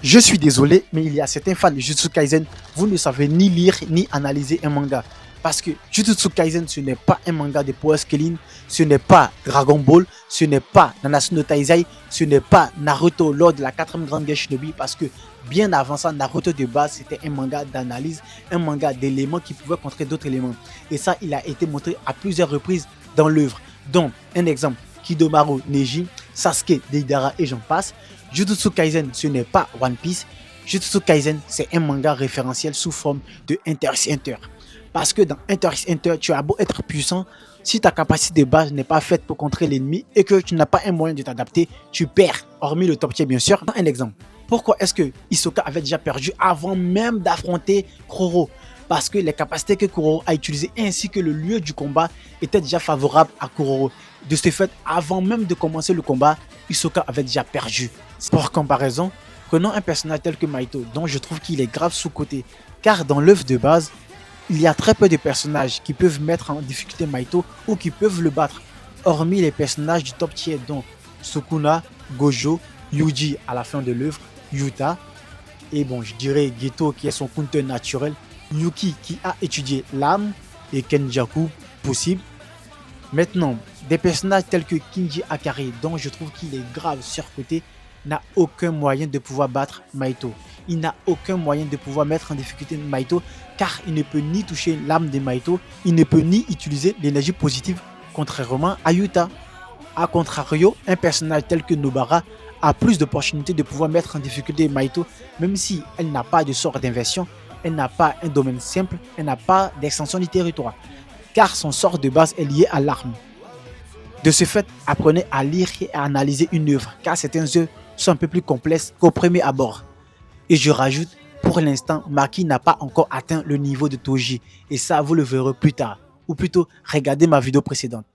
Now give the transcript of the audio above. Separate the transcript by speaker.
Speaker 1: Je suis désolé, mais il y a certains fans de Jujutsu Kaisen, vous ne savez ni lire ni analyser un manga. Parce que Jujutsu Kaisen, ce n'est pas un manga de Power Scaling, ce n'est pas Dragon Ball, ce n'est pas Nanatsu no Taizai, ce n'est pas Naruto lors de la 4ème grande guerre Shinobi, parce que bien avant ça, Naruto de base, c'était un manga d'analyse, un manga d'éléments qui pouvaient contrer d'autres éléments. Et ça, il a été montré à plusieurs reprises dans l'œuvre. Donc, un exemple, Kidomaru Neji, Sasuke, Deidara et j'en passe. Jujutsu Kaisen, ce n'est pas One Piece. Jujutsu Kaisen, c'est un manga référentiel sous forme de Hunter x Hunter. Parce que dans Hunter x Hunter, tu as beau être puissant, si ta capacité de base n'est pas faite pour contrer l'ennemi et que tu n'as pas un moyen de t'adapter, tu perds. Hormis le top tier, bien sûr. Un exemple. Pourquoi est-ce que Hisoka avait déjà perdu avant même d'affronter Kuroro? Parce que les capacités que Kuroro a utilisées ainsi que le lieu du combat étaient déjà favorables à Kuroro. De ce fait, avant même de commencer le combat, Hisoka avait déjà perdu. Pour comparaison, prenons un personnage tel que Mahito, dont je trouve qu'il est grave sous-coté. Car dans l'œuvre de base, il y a très peu de personnages qui peuvent mettre en difficulté Mahito ou qui peuvent le battre. Hormis les personnages du top tier dont Sukuna, Gojo, Yuji à la fin de l'œuvre, Yuta, et bon, je dirais Geto qui est son counter naturel, Yuki qui a étudié l'âme et Kenjaku possible. Maintenant, des personnages tels que Kinji Akari, dont je trouve qu'il est grave surcoté, n'a aucun moyen de pouvoir battre Mahito. Il n'a aucun moyen de pouvoir mettre en difficulté Mahito car il ne peut ni toucher l'âme de Mahito, il ne peut ni utiliser l'énergie positive contrairement à Yuta. A contrario, un personnage tel que Nobara a plus d'opportunités de pouvoir mettre en difficulté Mahito même si elle n'a pas de sort d'inversion, elle n'a pas un domaine simple, elle n'a pas d'extension du territoire car son sort de base est lié à l'arme. De ce fait, apprenez à lire et à analyser une œuvre car certaines œuvres sont un peu plus complexes qu'au premier abord. Et je rajoute, pour l'instant, Maki n'a pas encore atteint le niveau de Toji et ça vous le verrez plus tard. Ou plutôt, regardez ma vidéo précédente.